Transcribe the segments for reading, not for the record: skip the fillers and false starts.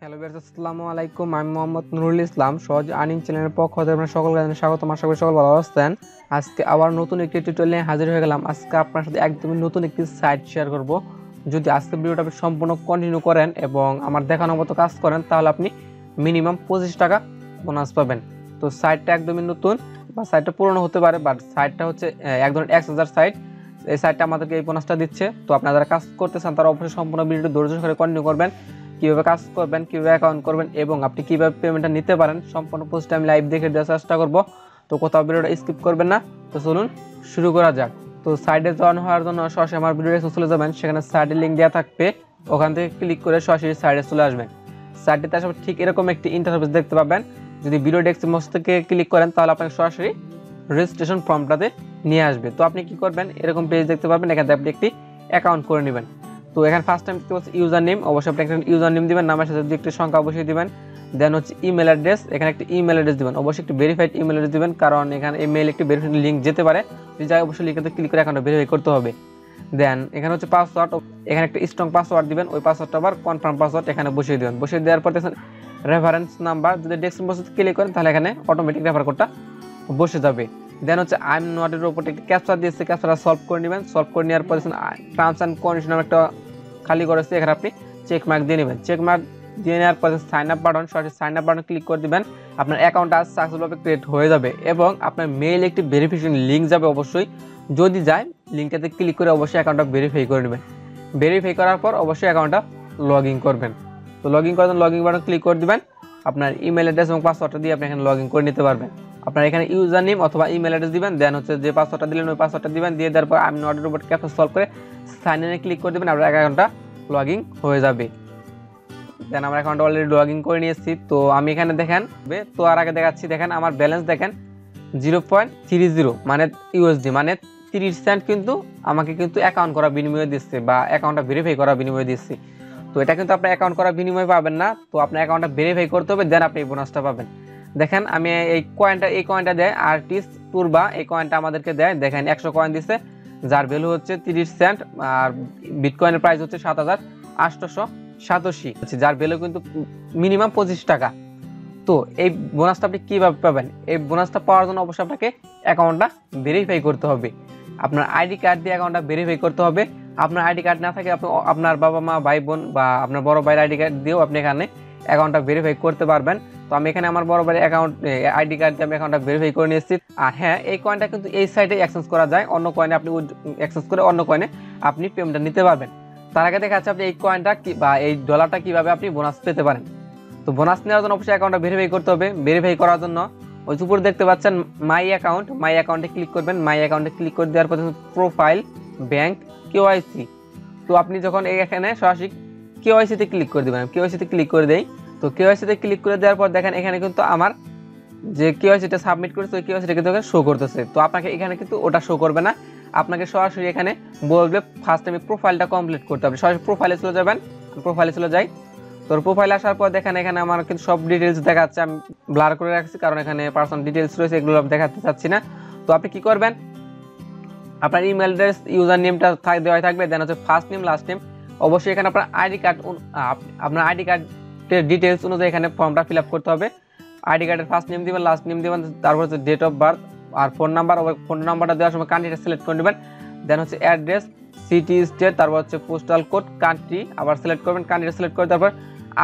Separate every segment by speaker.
Speaker 1: Hello viewers, আসসালামু আলাইকুম। আমি মোহাম্মদ নুরুল ইসলাম, সহজ আর্নিং চ্যানেলের পক্ষ থেকে আপনাদের সকলকে স্বাগতম। আশা করি সকল ভালো আছেন। আজকে আবার নতুন একটি টিউটোরিয়াল নিয়ে হাজির হয়ে গেলাম। আজকে আপনার সাথে একদমই নতুন একটি সাইট শেয়ার করব। যদি আজকের ভিডিওটা আপনি সম্পূর্ণ কন্টিনিউ করেন এবং আমার দেখানোর মতো কাজ করেন, তাহলে আপনি মিনিমাম 25 টাকা বোনাস পাবেন। তো সাইটটা একদমই নতুন বা সাইটটা পুরনো হতে পারে, বাট সাইটটা হচ্ছে এক ধরনের এক্সচেঞ্জার সাইট। এই সাইটটা আমাদেরকে এই বোনাসটা দিচ্ছে। তো আপনারা যারা কাজ করতে চান তারা অবশ্যই সম্পূর্ণ ভিডিওটা ধৈর্য সহকারে কন্টিনিউ করবেন। কিভাবে কাজ করবেন, কিভাবে অ্যাকাউন্ট করবেন এবং আপনি কিভাবে পেমেন্টটা নিতে পারেন সম্পূর্ণ পোস্টে আমি লাইভ দেখে দেওয়ার চেষ্টা করব। তো কোথাও ভিডিওটা স্কিপ করবেন না। তো চলুন শুরু করা যাক। তো সাইডে জয়েন হওয়ার জন্য সরাসরি আমার ভিডিওতে চলে যাবেন, সেখানে সাইডে লিঙ্ক দেওয়া থাকবে, ওখান থেকে ক্লিক করে সরাসরি সাইডে চলে আসবেন। সাইডটিতে আসলে ঠিক এরকম একটি ইন্টারফেস দেখতে পাবেন। যদি ভিডিও ডেসক্রিপশন থেকে ক্লিক করেন তাহলে আপনাকে সরাসরি রেজিস্ট্রেশন ফর্মটাতে নিয়ে আসবে। তো আপনি কি করবেন, এরকম পেজ দেখতে পাবেন, এখান থেকে আপনি একটি অ্যাকাউন্ট করে নেবেন। তো এখানে ফার্স্ট টাইম দেখতে পাচ্ছি ইউজার নেম, অবশ্যই আপনি একটা ইউজার নেম দিবেন, নামের সাথে একটি সংখ্যা অবশ্যই দিবেন। দেন হচ্ছে ইমেল অ্যাড্রেস, এখানে একটি ইমেল অ্যাড্রেস দিবেন, অবশ্যই একটি ভেরিফাইড ইমেল অ্যাড্রেস দিবেন, কারণ এখানে ইমেল একটি ভেরিফাইড লিঙ্ক যেতে পারে। যদি যায় অবশ্যই লিঙ্কে ক্লিক করে অ্যাকাউন্টটা ভেরিফাই করতে হবে। দেন এখানে হচ্ছে পাসওয়ার্ড, এখানে একটা স্ট্রং পাসওয়ার্ড দিবেন, ওই পাসওয়ার্ডটা আবার কনফার্ম পাসওয়ার্ড এখানে বসিয়ে দিবেন। বসিয়ে দেওয়ার পর দেখেন রেফারেন্স নাম্বার, যদি ডেস্কটপে ক্লিক করেন তাহলে এখানে অটোমেটিক রেফার কোডটা বসে যাবে। দেন হচ্ছে আই এম নট এর উপর একটি ক্যাপচা দিয়েছে, ক্যাপচাটা সলভ করে নেবেন। সলভ করে নেওয়ার পর টার্মস অ্যান্ড কন্ডিশন একটা খালি করেছে, এখানে আপনি চেক মার্ক দিয়ে নেবেন। চেক মার্ক দিয়ে নেওয়ার পরে সাইন আপ বাটন, সরাসরি সাইন আপ বাটন ক্লিক করে দিবেন। আপনার অ্যাকাউন্টটা সাকসেসফুলভাবে ক্রিয়েট হয়ে যাবে এবং আপনার মেইল একটি ভেরিফিকেশন লিঙ্ক যাবে অবশ্যই। যদি যায় লিঙ্কটাতে ক্লিক করে অবশ্যই অ্যাকাউন্টটা ভেরিফাই করে নেবেন। ভেরিফাই করার পর অবশ্যই অ্যাকাউন্টটা লগ ইন করবেন। তো লগ ইন করার জন্য লগ ইন বাটন ক্লিক করে দিবেন। আপনার ইমেল অ্যাড্রেস এবং পাসওয়ার্ডটা দিয়ে আপনি এখানে লগ ইন করে নিতে পারবেন। আপনার এখানে ইউজার নেম অথবা ইমেল অ্যাড্রেস দিবেন, দেন হচ্ছে যে পাসওয়ার্ডটা দিলেন ওই পাসওয়ার্ডটা দিবেন। দিয়ে দেওয়ার পর আমি নট এর উপর ক্যাপচা সলভ করে সাইন ইনে ক্লিক করে দেবেন, আপনার অ্যাকাউন্টটা লগ ইন হয়ে যাবে। দেন আমার অ্যাকাউন্ট অলরেডি লগ ইন করে নিয়েছি। তো আমি এখানে দেখেন, তো আর আগে দেখাচ্ছি, দেখেন আমার ব্যালেন্স দেখেন 0.30 মানে ইউএসডি, মানে 30 সেন্ট কিন্তু আমাকে কিন্তু অ্যাকাউন্ট করা বিনিময়ে দিচ্ছে বা অ্যাকাউন্টটা ভেরিফাই করা বিনিময়ে দিচ্ছে। তো এটা কিন্তু আপনার অ্যাকাউন্ট করা বিনিময়ে পাবেন না, তো আপনার অ্যাকাউন্টটা ভেরিফাই করতে হবে, দেন আপনি এই বোনাসটা পাবেন। দেখেন আমি এই কয়েনটা দেয় আর্টিস টুরবা, এই কয়েনটা আমাদেরকে দেয়। দেখেন 100 কয়েন দিচ্ছে, যার ভ্যালু হচ্ছে 30 সেন্ট, আর বিটকয়েনের প্রাইস হচ্ছে 7887, যার ভ্যালু কিন্তু মিনিমাম 25 টাকা। তো এই বোনাসটা আপনি কিভাবে পাবেন? এই বোনাসটা পাওয়ার জন্য অবশ্যই আপনাকে অ্যাকাউন্টটা ভেরিফাই করতে হবে। আপনার আইডি কার্ড দিয়ে অ্যাকাউন্টটা ভেরিফাই করতে হবে। আপনার আইডি কার্ড না থাকে আপনি আপনার বাবা মা ভাই বোন বা আপনার বড় ভাইয়ের আইডি কার্ড দিয়েও আপনি এখানে অ্যাকাউন্টটা ভেরিফাই করতে পারবেন। তো আমি এখানে আমার বড় ভাইয়ের অ্যাকাউন্ট আইডি কার্ড দিয়ে আমি অ্যাকাউন্টটা ভেরিফাই করে নিয়েছি। আর হ্যাঁ, এই কয়েনটা কিন্তু এই সাইটে এক্সচেঞ্জ করা যায়, অন্য কয়েনে আপনি এক্সচেঞ্জ করে অন্য কয়েনে আপনি পেমেন্টটা নিতে পারবেন। তার আগে দেখা যাচ্ছে আপনি এই কয়েনটা বা এই ডলারটা কিভাবে আপনি বোনাস পেতে পারেন। তো বোনাস নেওয়ার জন্য অবশ্যই অ্যাকাউন্টটা ভেরিফাই করতে হবে। ভেরিফাই করার জন্য ওই উপরে দেখতে পাচ্ছেন মাই অ্যাকাউন্টে ক্লিক করবেন। মাই অ্যাকাউন্টে ক্লিক করে দেওয়ার পর প্রোফাইল, ব্যাংক, কেওয়াইসি। তো আপনি যখন এখানে সরাসরি কেওয়াইসিতে ক্লিক করে দেবেন, কেওয়াইসিতে ক্লিক করে দেই। তো কেওয়াইসিতে ক্লিক করে দেওয়ার পর দেখেন এখানে কিন্তু আমার যে কেওয়াইসিটা সাবমিট করেছে ওই কেওয়াইসিটা কিন্তু শো করতেছে। তো আপনাকে এখানে কিন্তু ওটা শো করবে না, আপনাকে সরাসরি এখানে বলবে ফার্স্ট টাইমে প্রোফাইলটা কমপ্লিট করতে হবে। সরাসরি প্রোফাইলে চলে যাবেন, প্রোফাইলে চলে যাই। তোর প্রোফাইল আসার পর দেখেন এখানে আমার কিন্তু সব ডিটেলস দেখাচ্ছে, আমি ব্লার করে রাখছি কারণ এখানে পার্সোনাল ডিটেলস রয়েছে, এগুলো দেখাতে চাচ্ছি না। তো আপনি কি করবেন, আপনার ইমেল অ্যাড্রেস ইউজার নেমটা দেওয়া থাকবে, দেন হচ্ছে ফার্স্ট নেম লাস্ট নেম। অবশ্যই এখানে আপনার আইডি কার্ডের ডিটেলস অনুযায়ী এখানে ফর্মটা ফিল আপ করতে হবে। আইডি কার্ডের ফার্স্ট নেম দিবেন, লাস্ট নেম দিবেন, তারপর হচ্ছে ডেট অফ বার্থ আর ফোন নাম্বার। ফোন নাম্বারটা দেওয়ার সময় কান্ট্রিটা সিলেক্ট করে নেবেন। দেন হচ্ছে অ্যাড্রেস, সিটি, স্টেট, তারপর হচ্ছে পোস্টাল কোড, কান্ট্রি আবার সিলেক্ট করবেন, কান্ট্রিটা সিলেক্ট করে তারপর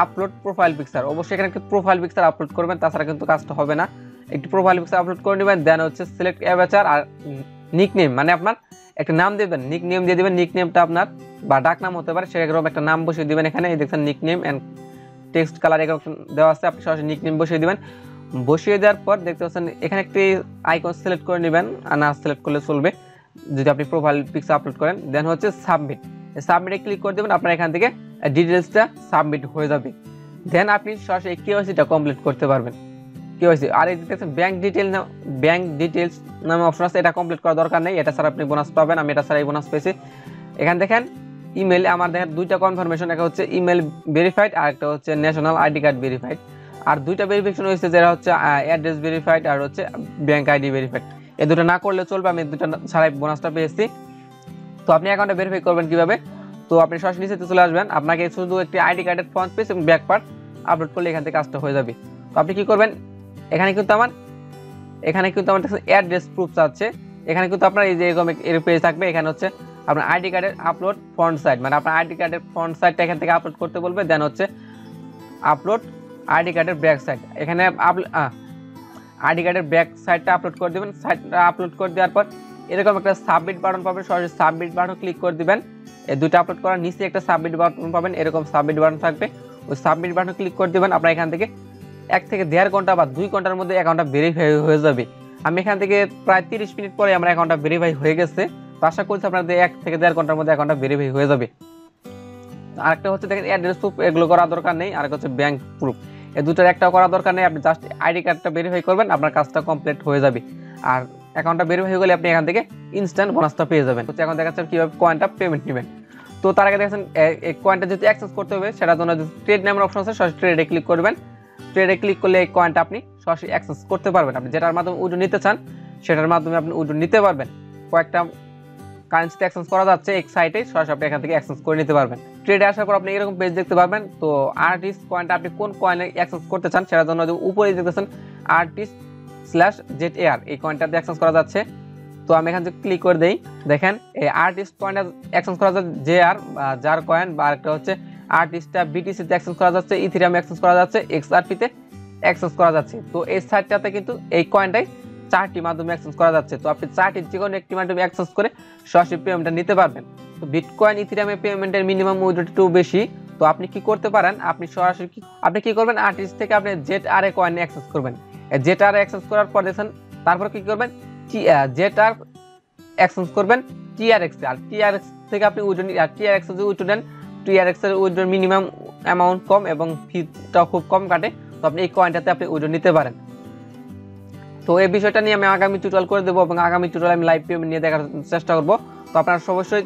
Speaker 1: আপলোড প্রোফাইল পিকচার। অবশ্যই এখানে প্রোফাইল পিকচার আপলোড করবেন, তাছাড়া কিন্তু কাজটা হবে না। একটি প্রোফাইল পিকচার আপলোড করে নেবেন। দেন হচ্ছে সিলেক্ট অ্যাভাটার আর নিকনেম, মানে আপনার একটা নাম দেবেন, নিকনেম দিয়ে দেবেন। নিকনেমটা আপনার বা ডাক নাম হতে পারে, সেরকম একটা নাম বসিয়ে দিবেন। এখানে দেখছেন নিকনেম অ্যান্ড টেক্সট কালার এরকম দেওয়া আছে, আপনি সরাসরি নিকনেম বসিয়ে দিবেন। বসিয়ে দেওয়ার পর দেখতে পাচ্ছেন এখানে একটি আইকন সিলেক্ট করে নেবেন, আর না সিলেক্ট করলে চলবে যদি আপনি প্রোফাইল পিকচার আপলোড করেন। দেন হচ্ছে সাবমিট, সাবমিটে ক্লিক করে দেবেন, আপনার এখান থেকে ডিটেলসটা সাবমিট হয়ে যাবে। দেন আপনি সরাসরি কেওয়াইসিটা কমপ্লিট করতে পারবেন। কেওয়াইসি আর এই দেখছেন ব্যাংক ডিটেলস নামে অপশন আছে, এটা কমপ্লিট করার দরকার নেই, এটা ছাড়া আপনি বোনাস পাবেন। আমি এটা ছাড়াই বোনাস পেয়েছি। এখানে দেখেন ইমেল, আমার দেখেন দুইটা কনফার্মেশন, একটা হচ্ছে ইমেল ভেরিফাইড আর একটা হচ্ছে ন্যাশনাল আইডি কার্ড ভেরিফাইড। আর দুইটা ভেরিফিকেশন হয়েছে, যেটা হচ্ছে অ্যাড্রেস ভেরিফাইড আর হচ্ছে ব্যাংক আইডি ভেরিফাইড। এই দুটো না করলে চলবে, আমি দুটো ছাড়াই বোনাসটা পেয়েছি। তো আপনি অ্যাকাউন্টটা ভেরিফাই করবেন কিভাবে? তো আপনি সরাসরি নিচেতে চলে আসবেন, আপনাকে শুধু একটি আইডি কার্ডের ফ্রন্ট পেজ এবং ব্যাক পার্ট আপলোড করলে এখান থেকে কাজটা হয়ে যাবে। তো আপনি কি করবেন, এখানে কিন্তু আমার অ্যাড্রেস প্রুফ আছে। এখানে কিন্তু আপনার এই যে এরকম পেজ থাকবে, এখানে হচ্ছে আপনার আইডি কার্ডের আপলোড ফ্রন্ট সাইড, মানে আপনার আইডি কার্ডের ফ্রন্ট সাইডটা এখান থেকে আপলোড করতে বলবে। দেন হচ্ছে আপলোড আইডি কার্ডের ব্যাক সাইড, এখানে আইডি কার্ডের ব্যাক সাইডটা আপলোড করে দেবেন। সাইডটা আপলোড করে দেওয়ার পর এরকম একটা সাবমিট বাটন পাবেন, সরাসরি সাবমিট বাটন ক্লিক করে দিবেন। এই দুইটা আপলোড করার নিচে একটা সাবমিট বাটন পাবেন, এরকম সাবমিট বাটন থাকবে, ওই সাবমিট বাটন ক্লিক করে দিবেন। আপনার এখান থেকে 1 থেকে 1.5 ঘন্টা বা 2 ঘন্টার মধ্যে অ্যাকাউন্টটা ভেরিফাই হয়ে যাবে। আমি এখান থেকে প্রায় 30 মিনিট পরে আমার অ্যাকাউন্টটা ভেরিফাই হয়ে গেছে। তো আশা করছি আপনাদের 1 থেকে 1.5 ঘন্টার মধ্যে অ্যাকাউন্টটা ভেরিফাই হয়ে যাবে। আরেকটা হচ্ছে দেখেন অ্যাড্রেস প্রুফ, এগুলো করা দরকার নেই। আরেকটা হচ্ছে ব্যাংক প্রুফ, এই দুটোর একটাও করা দরকার নেই। আপনি জাস্ট আইডি কার্ডটা ভেরিফাই করবেন, আপনার কাজটা কমপ্লিট হয়ে যাবে। আর অ্যাকাউন্টটা ভেরিফাই হয়ে গেলে আপনি এখান থেকে ইনস্ট্যান্ট বোনাসটা পেয়ে যাবেন। তো এখন দেখাচ্ছেন কিভাবে কয়েনটা পেমেন্ট নেবেন। তো তার আগে দেখেন এই কয়েনটা যদি অ্যাক্সেস করতে হবে, সেটার জন্য ট্রেড নামের অপশন আছে, সরাসরি ট্রেডে ক্লিক করবেন। ট্রেডে ক্লিক করলে এই কয়েনটা আপনি সরাসরি অ্যাক্সেস করতে পারবেন। আপনি যেটার মাধ্যমে উইথড্র নিতে চান সেটার মাধ্যমে আপনি উইথড্র নিতে পারবেন। কয়েকটা কারেন্সিতে এক্সচেঞ্জ করা যাচ্ছে এক সাইটে, সরাসরি আপনি এখান থেকে এক্সচেঞ্জ করে নিতে পারবেন। ট্রেডে আসার পর আপনি এরকম পেজ দেখতে পারবেন। তো আর্টিস কয়েনটা আপনি কোন কয়েনে এক্সচেঞ্জ করতে চান সেটার জন্য উপরে দেখতেছেন artis/ZAR, এই কয়েনটাতে এক্সচেঞ্জ করা যাচ্ছে। তো আমি এখান থেকে ক্লিক করে দেই, দেখেন এই আর্টিস কয়েনটা এক্সচেঞ্জ করা যাচ্ছে JAR বা জার কয়েন, বা আরেকটা হচ্ছে আর্টিসটা BTC-তে এক্সচেঞ্জ করা যাচ্ছে, ইথেরিয়ামে এক্সচেঞ্জ করা যাচ্ছে, XRP-তে এক্সচেঞ্জ করা যাচ্ছে। তো এই সাইটটাতে কিন্তু এই কয়েনটাই 4টি মাধ্যমে এক্সচেঞ্জ করা যাচ্ছে। তো আপনি 4টির যে কোনো একটি মাধ্যমে এক্সচেঞ্জ করে সরাসরি পেমেন্টটা নিতে পারবেন। তো বিটকয়েন ইথেরিয়ামে পেমেন্টের মিনিমাম উইথড্র একটু বেশি। তো আপনি কি করতে পারেন, আপনি সরাসরি আপনি কি করবেন, আর্টিস থেকে আপনি ZAR কয়েন এক্সচেঞ্জ করবেন। ZAR এক্সচেঞ্জ করার পর দেখেন, তারপর কি করবেন, ZAR এক্সচেঞ্জ করবেন TRX, আর TRX থেকে আপনি উইথড্র TRX যদি উইথড্র নেন, TRX এর উইথড্র মিনিমাম অ্যামাউন্ট কম এবং ফিটা খুব কম কাটে। তো আপনি এই কয়েনটাতে আপনি উইথড্র নিতে পারেন। তো এই বিষয়টা নিয়ে আমি আগামী টিউটোরিয়াল করে দেবো, এবং আগামী টিউটোরিয়াল আমি লাইভ পেমেন্ট নিয়ে দেখার চেষ্টা করব। তো আপনারা অবশ্যই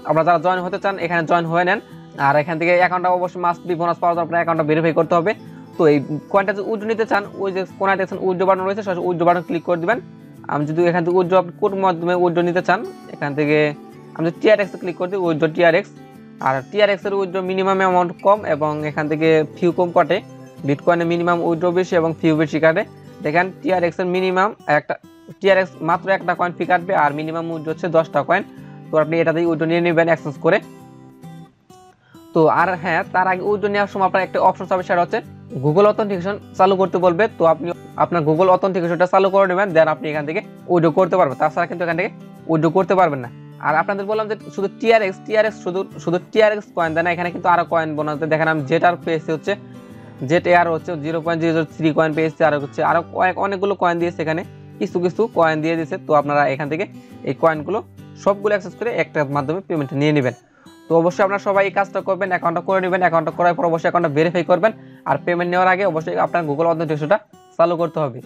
Speaker 1: আপনারা যারা জয়েন হতে চান এখানে জয়েন হয়ে নেন। আর এখান থেকে অ্যাকাউন্টটা অবশ্যই মাস্ট বি বোনাস পাওয়ার জন্য আপনার অ্যাকাউন্টটা ভেরিফাই করতে হবে। তো এই কয়েনটা যদি উইথড্র নিতে চান, ওই যে কোনায় দেখছেন উইথড্র বাটন রয়েছে, সরাসরি উইথড্র বাটন ক্লিক করে দিবেন। আমি যদি এখান থেকে উইথড্র কোড মাধ্যমে উইথড্র নিতে চান, এখান থেকে আমি TRX এ ক্লিক করে দিই, উইথড্র TRX। আর TRX এর উইথড্র মিনিমাম অ্যামাউন্ট কম এবং এখান থেকে ফিউ কম কাটে। বিটকয়েনে মিনিমাম উইথড্র বেশি এবং ফিউ বেশি কাটে। দেখেন TRX এর মিনিমাম একটা TRX মাত্র একটা কয়েন ফি কাটবে, আর মিনিমাম উইথড্র হচ্ছে 10টা কয়েন। তো আপনি এটা দিয়ে উইথড্র নিয়ে নেবেন এক্সচেঞ্জ করে। তো আর হ্যাঁ, তার আগে উইথড্র নেওয়ার সময় আপনার একটা অপশন পাবে, সেটা হচ্ছে গুগল অথেন্টিকেশন চালু করতে বলবে। তো আপনি আপনার গুগল অথেন্টিকেশনটা চালু করে নেবেন, দেন আপনি এখান থেকে উইথড্র করতে পারবেন। তাছাড়া কিন্তু এখান থেকে উইথড্র করতে পারবেন না। আর আপনাদের বললাম যে শুধু TRX শুধু TRX কয়েন দেয় না, এখানে কিন্তু আরো কয়েন বোনাস দেখেন। আমি ZAR পেয়েছি হচ্ছে ZAR হচ্ছে 0.003 কয়েন পেয়েছে, আর হচ্ছে আরো অনেকগুলো কয়েন দিয়েছে, এখানে কিছু কিছু কয়েন দিয়ে দিয়েছে। তো আপনারা এখান থেকে এই কয়েনগুলো সবগুলো অ্যাক্সেস করে একটার মাধ্যমে পেমেন্ট নিয়ে নেবেন। তো অবশ্যই আপনারা সবাই এই কাজটা করবেন, অ্যাকাউন্টটা করে নেবেন। অ্যাকাউন্টটা করার পর অবশ্যই অ্যাকাউন্টটা ভেরিফাই করবেন, আর পেমেন্ট নেওয়ার আগে অবশ্যই আপনার গুগল অথেন্টিকেশনটা চালু করতে হবে।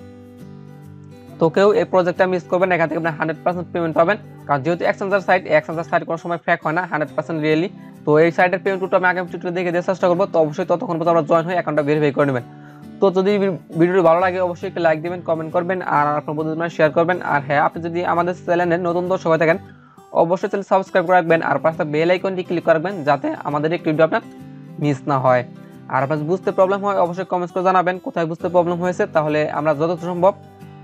Speaker 1: তো কেউ এই প্রজেক্টটা মিস করবেন, এখান থেকে আপনি 100% পেমেন্ট পাবেন। কারণ যেহেতু এক্সচেঞ্জার সাইট কোনো সময় ফ্যাক হয় না, 100% রিয়েলি। তো এই সাইটের পেমেন্টটা আমি আগামী টিউটোরিয়ালে দেখে দেওয়ার চেষ্টা করবো। তো অবশ্যই ততক্ষণ পর্যন্ত আমরা জয়েন হয়ে অ্যাকাউন্টটা ভেরিফাই করে নেবেন। তো যদি ভিডিওটি ভালো লাগে অবশ্যই একটা লাইক দিবেন, কমেন্ট করবেন, আর আপনার বন্ধুদের শেয়ার করবেন। আর হ্যাঁ, আপনি যদি আমাদের চ্যানেলে নতুন দর্শক হয়ে থাকেন অবশ্যই চ্যানেল সাবস্ক্রাইব করে রাখবেন, আর পাশে বেল আইকনটি ক্লিক করবেন যাতে আমাদের একটি ভিডিও আপনার মিস না হয়। আর আপনার বুঝতে প্রবলেম হয় অবশ্যই কমেন্টস করে জানাবেন কোথায় বুঝতে প্রবলেম হয়েছে, তাহলে আমরা যতটা সম্ভব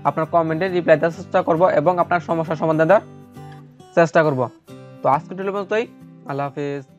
Speaker 1: আপনার কমেন্টে রিপ্লাই দেওয়ার চেষ্টা করব এবং আপনার সমস্যার সমাধান দেওয়ার চেষ্টা করব। তো আজকের ভিডিও পর্যন্তই, আল্লাহ হাফেজ।